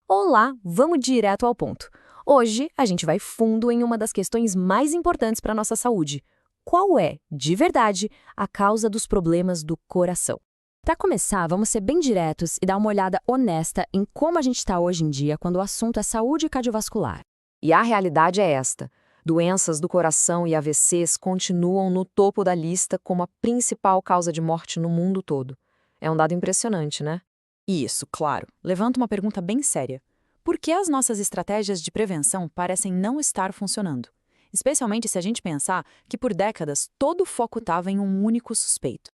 Olá, vamos direto ao ponto. Hoje a gente vai fundo em uma das questões mais importantes para a nossa saúde. Qual é, de verdade, a causa dos problemas do coração? Para começar, vamos ser bem diretos e dar uma olhada honesta em como a gente está hoje em dia quando o assunto é saúde cardiovascular. E a realidade é esta: doenças do coração e AVCs continuam no topo da lista como a principal causa de morte no mundo todo. É um dado impressionante, né? Isso, claro, levanta uma pergunta bem séria. Por que as nossas estratégias de prevenção parecem não estar funcionando? Especialmente se a gente pensar que por décadas todo o foco estava em um único suspeito.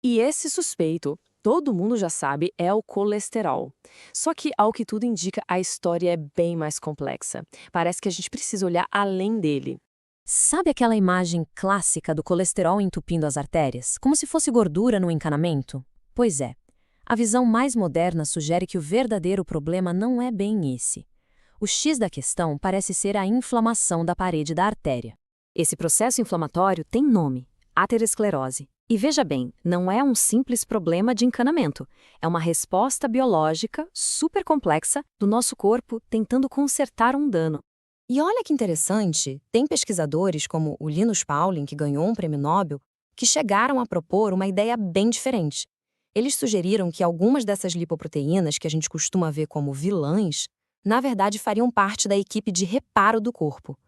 E esse suspeito, todo mundo já sabe, é o colesterol. Só que, ao que tudo indica, a história é bem mais complexa. Parece que a gente precisa olhar além dele. Sabe aquela imagem clássica do colesterol entupindo as artérias, como se fosse gordura no encanamento? Pois é. A visão mais moderna sugere que o verdadeiro problema não é bem esse. O X da questão parece ser a inflamação da parede da artéria. Esse processo inflamatório tem nome: aterosclerose. E veja bem, não é um simples problema de encanamento. É uma resposta biológica super complexa do nosso corpo tentando consertar um dano. E olha que interessante, tem pesquisadores como o Linus Pauling, que ganhou um prêmio Nobel, que chegaram a propor uma ideia bem diferente. Eles sugeriram que algumas dessas lipoproteínas que a gente costuma ver como vilãs, na verdade fariam parte da equipe de reparo do corpo.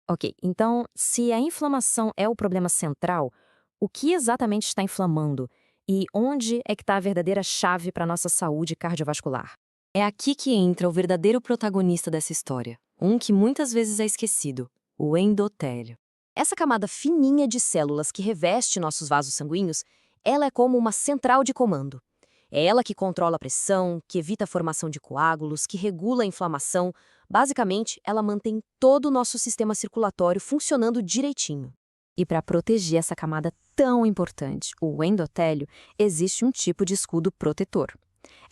Ok, então, se a inflamação é o problema central, o que exatamente está inflamando? E onde é que está a verdadeira chave para a nossa saúde cardiovascular? É aqui que entra o verdadeiro protagonista dessa história, um que muitas vezes é esquecido: o endotélio. Essa camada fininha de células que reveste nossos vasos sanguíneos, ela é como uma central de comando. É ela que controla a pressão, que evita a formação de coágulos, que regula a inflamação. Basicamente, ela mantém todo o nosso sistema circulatório funcionando direitinho. E para proteger essa camada tão importante, o endotélio, existe um tipo de escudo protetor.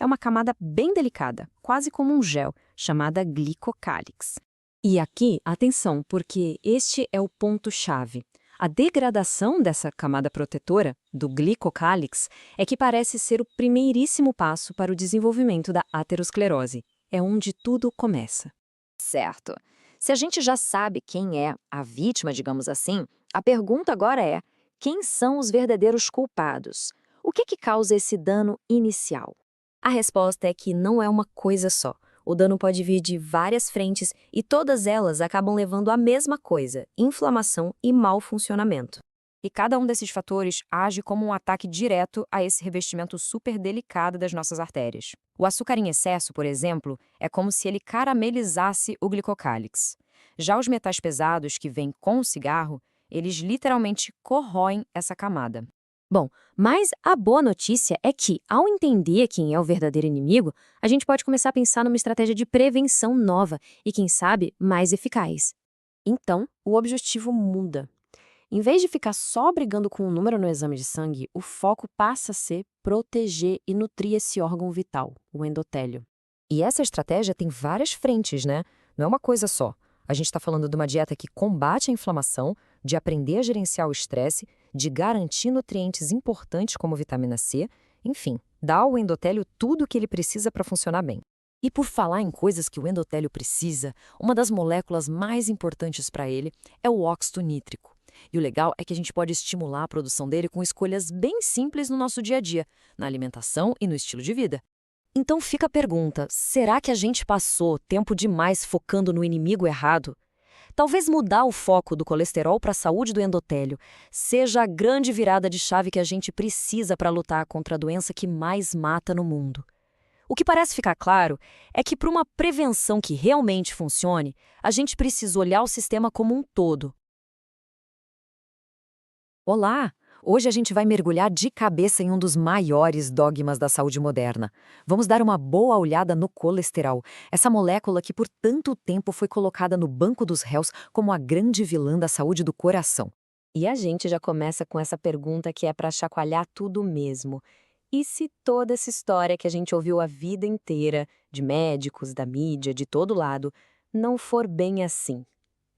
É uma camada bem delicada, quase como um gel, chamada glicocálix. E aqui, atenção, porque este é o ponto-chave. A degradação dessa camada protetora, do glicocálix, é que parece ser o primeiríssimo passo para o desenvolvimento da aterosclerose. É onde tudo começa. Certo. Se a gente já sabe quem é a vítima, digamos assim, a pergunta agora é: quem são os verdadeiros culpados? O que causa esse dano inicial? A resposta é que não é uma coisa só. O dano pode vir de várias frentes e todas elas acabam levando à mesma coisa: inflamação e mau funcionamento. E cada um desses fatores age como um ataque direto a esse revestimento super delicado das nossas artérias. O açúcar em excesso, por exemplo, é como se ele caramelizasse o glicocálix. Já os metais pesados que vêm com o cigarro, eles literalmente corroem essa camada. Bom, mas a boa notícia é que, ao entender quem é o verdadeiro inimigo, a gente pode começar a pensar numa estratégia de prevenção nova e, quem sabe, mais eficaz. Então, o objetivo muda. Em vez de ficar só brigando com um número no exame de sangue, o foco passa a ser proteger e nutrir esse órgão vital, o endotélio. E essa estratégia tem várias frentes, né? Não é uma coisa só. A gente está falando de uma dieta que combate a inflamação, de aprender a gerenciar o estresse, de garantir nutrientes importantes como vitamina C, enfim, dá ao endotélio tudo o que ele precisa para funcionar bem. E por falar em coisas que o endotélio precisa, uma das moléculas mais importantes para ele é o óxido nítrico. E o legal é que a gente pode estimular a produção dele com escolhas bem simples no nosso dia a dia, na alimentação e no estilo de vida. Então fica a pergunta: será que a gente passou tempo demais focando no inimigo errado? Talvez mudar o foco do colesterol para a saúde do endotélio seja a grande virada de chave que a gente precisa para lutar contra a doença que mais mata no mundo. O que parece ficar claro é que, para uma prevenção que realmente funcione, a gente precisa olhar o sistema como um todo. Olá! Hoje a gente vai mergulhar de cabeça em um dos maiores dogmas da saúde moderna. Vamos dar uma boa olhada no colesterol, essa molécula que por tanto tempo foi colocada no banco dos réus como a grande vilã da saúde do coração. E a gente já começa com essa pergunta que é para chacoalhar tudo mesmo. E se toda essa história que a gente ouviu a vida inteira, de médicos, da mídia, de todo lado, não for bem assim?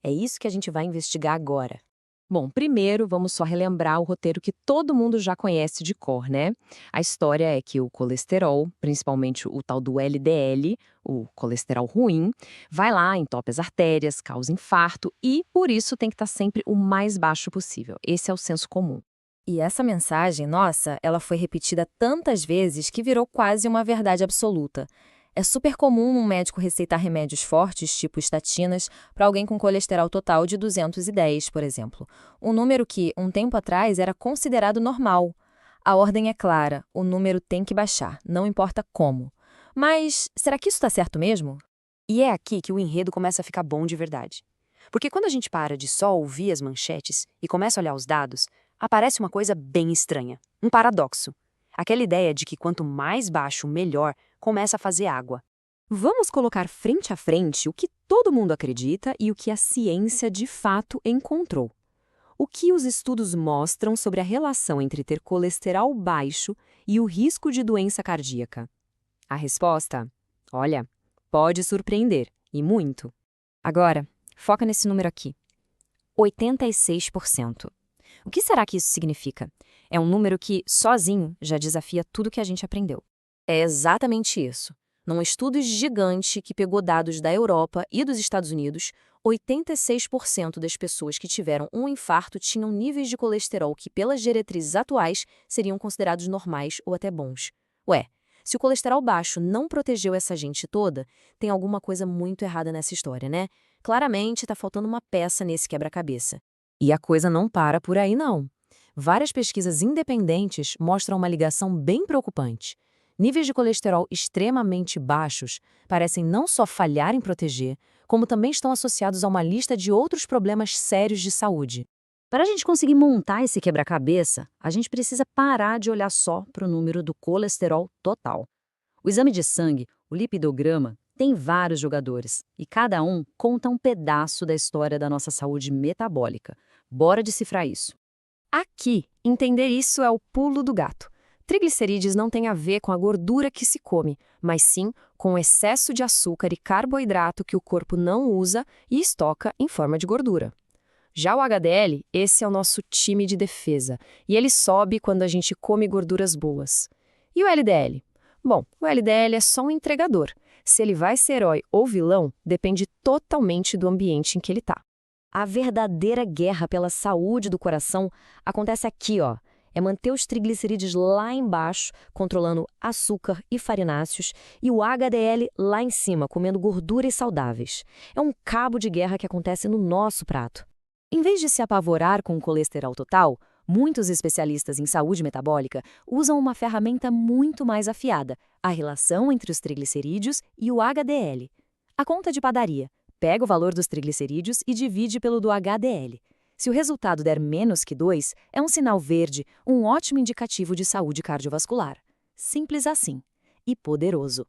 É isso que a gente vai investigar agora. Bom, primeiro vamos só relembrar o roteiro que todo mundo já conhece de cor, né? A história é que o colesterol, principalmente o tal do LDL, o colesterol ruim, vai lá, entope as artérias, causa infarto e, por isso, tem que estar sempre o mais baixo possível. Esse é o senso comum. E essa mensagem, nossa, ela foi repetida tantas vezes que virou quase uma verdade absoluta. É super comum um médico receitar remédios fortes, tipo estatinas, para alguém com colesterol total de 210, por exemplo. Um número que, um tempo atrás, era considerado normal. A ordem é clara, o número tem que baixar, não importa como. Mas será que isso está certo mesmo? E é aqui que o enredo começa a ficar bom de verdade. Porque quando a gente para de só ouvir as manchetes e começa a olhar os dados, aparece uma coisa bem estranha, um paradoxo. Aquela ideia de que quanto mais baixo, melhor, começa a fazer água. Vamos colocar frente a frente o que todo mundo acredita e o que a ciência de fato encontrou. O que os estudos mostram sobre a relação entre ter colesterol baixo e o risco de doença cardíaca? A resposta? Olha, pode surpreender, e muito. Agora, foca nesse número aqui. 86%. O que será que isso significa? É um número que, sozinho, já desafia tudo que a gente aprendeu. É exatamente isso. Num estudo gigante que pegou dados da Europa e dos Estados Unidos, 86% das pessoas que tiveram um infarto tinham níveis de colesterol que, pelas diretrizes atuais, seriam considerados normais ou até bons. Ué, se o colesterol baixo não protegeu essa gente toda, tem alguma coisa muito errada nessa história, né? Claramente está faltando uma peça nesse quebra-cabeça. E a coisa não para por aí, não. Várias pesquisas independentes mostram uma ligação bem preocupante. Níveis de colesterol extremamente baixos parecem não só falhar em proteger, como também estão associados a uma lista de outros problemas sérios de saúde. Para a gente conseguir montar esse quebra-cabeça, a gente precisa parar de olhar só para o número do colesterol total. O exame de sangue, o lipidograma, tem vários jogadores e cada um conta um pedaço da história da nossa saúde metabólica. Bora decifrar isso. Aqui, entender isso é o pulo do gato. Triglicerídeos não tem a ver com a gordura que se come, mas sim com o excesso de açúcar e carboidrato que o corpo não usa e estoca em forma de gordura. Já o HDL, esse é o nosso time de defesa, e ele sobe quando a gente come gorduras boas. E o LDL? Bom, o LDL é só um entregador. Se ele vai ser herói ou vilão, depende totalmente do ambiente em que ele está. A verdadeira guerra pela saúde do coração acontece aqui, ó. É manter os triglicerídeos lá embaixo, controlando açúcar e farináceos, e o HDL lá em cima, comendo gorduras saudáveis. É um cabo de guerra que acontece no nosso prato. Em vez de se apavorar com o colesterol total, muitos especialistas em saúde metabólica usam uma ferramenta muito mais afiada, a relação entre os triglicerídeos e o HDL. A conta de padaria. Pega o valor dos triglicerídeos e divide pelo do HDL. Se o resultado der menos que 2, é um sinal verde, um ótimo indicativo de saúde cardiovascular. Simples assim. E poderoso.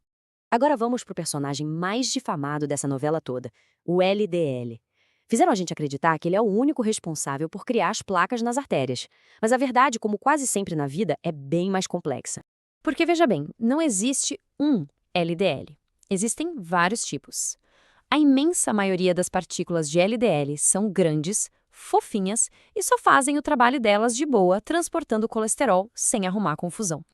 Agora vamos para o personagem mais difamado dessa novela toda, o LDL. Fizeram a gente acreditar que ele é o único responsável por criar as placas nas artérias. Mas a verdade, como quase sempre na vida, é bem mais complexa. Porque, veja bem, não existe um LDL. Existem vários tipos. A imensa maioria das partículas de LDL são grandes, fofinhas e só fazem o trabalho delas de boa, transportando o colesterol sem arrumar confusão.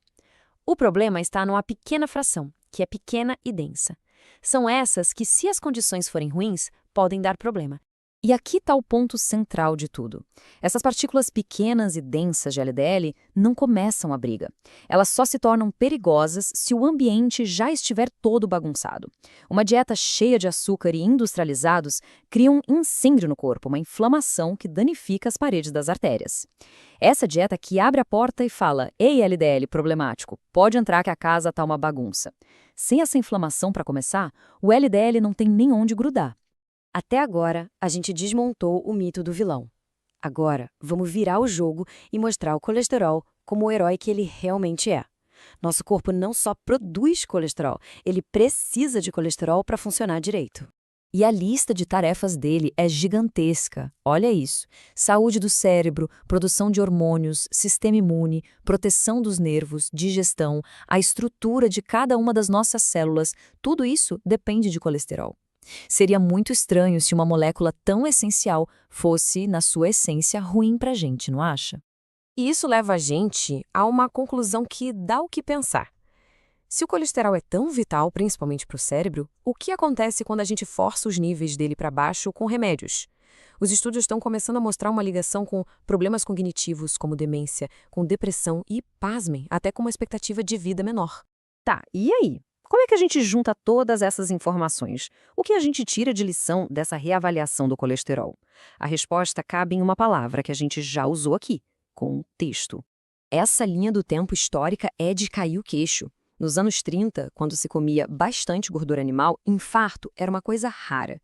O problema está numa pequena fração, que é pequena e densa. São essas que, se as condições forem ruins, podem dar problema. E aqui está o ponto central de tudo. Essas partículas pequenas e densas de LDL não começam a briga. Elas só se tornam perigosas se o ambiente já estiver todo bagunçado. Uma dieta cheia de açúcar e industrializados cria um incêndio no corpo, uma inflamação que danifica as paredes das artérias. Essa dieta que abre a porta e fala: "Ei, LDL problemático, pode entrar que a casa está uma bagunça". Sem essa inflamação para começar, o LDL não tem nem onde grudar. Até agora, a gente desmontou o mito do vilão. Agora, vamos virar o jogo e mostrar o colesterol como o herói que ele realmente é. Nosso corpo não só produz colesterol, ele precisa de colesterol para funcionar direito. E a lista de tarefas dele é gigantesca. Olha isso. Saúde do cérebro, produção de hormônios, sistema imune, proteção dos nervos, digestão, a estrutura de cada uma das nossas células, tudo isso depende de colesterol. Seria muito estranho se uma molécula tão essencial fosse, na sua essência, ruim pra gente, não acha? E isso leva a gente a uma conclusão que dá o que pensar. Se o colesterol é tão vital, principalmente para o cérebro, o que acontece quando a gente força os níveis dele para baixo com remédios? Os estudos estão começando a mostrar uma ligação com problemas cognitivos, como demência, com depressão e, pasmem, até com uma expectativa de vida menor. Tá, e aí? Como é que a gente junta todas essas informações? O que a gente tira de lição dessa reavaliação do colesterol? A resposta cabe em uma palavra que a gente já usou aqui: contexto. Essa linha do tempo histórica é de cair o queixo. Nos anos 30, quando se comia bastante gordura animal, infarto era uma coisa rara.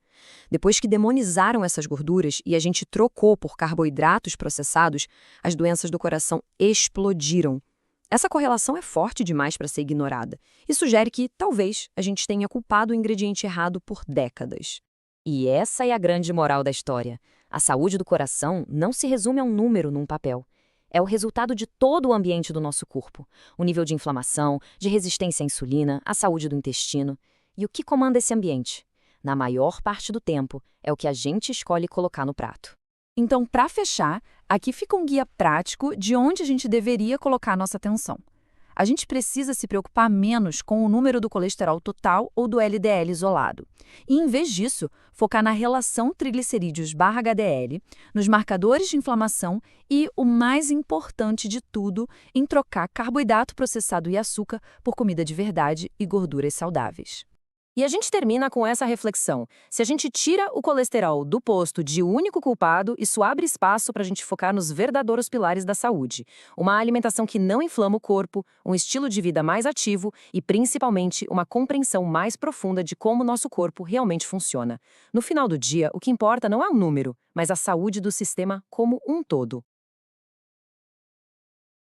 Depois que demonizaram essas gorduras e a gente trocou por carboidratos processados, as doenças do coração explodiram. Essa correlação é forte demais para ser ignorada e sugere que, talvez, a gente tenha culpado o ingrediente errado por décadas. E essa é a grande moral da história. A saúde do coração não se resume a um número num papel. É o resultado de todo o ambiente do nosso corpo. O nível de inflamação, de resistência à insulina, a saúde do intestino. E o que comanda esse ambiente? Na maior parte do tempo, é o que a gente escolhe colocar no prato. Então, para fechar, aqui fica um guia prático de onde a gente deveria colocar nossa atenção. A gente precisa se preocupar menos com o número do colesterol total ou do LDL isolado. E, em vez disso, focar na relação triglicerídeos/HDL, nos marcadores de inflamação e, o mais importante de tudo, em trocar carboidrato processado e açúcar por comida de verdade e gorduras saudáveis. E a gente termina com essa reflexão. Se a gente tira o colesterol do posto de único culpado, isso abre espaço para a gente focar nos verdadeiros pilares da saúde. Uma alimentação que não inflama o corpo, um estilo de vida mais ativo e, principalmente, uma compreensão mais profunda de como nosso corpo realmente funciona. No final do dia, o que importa não é o número, mas a saúde do sistema como um todo.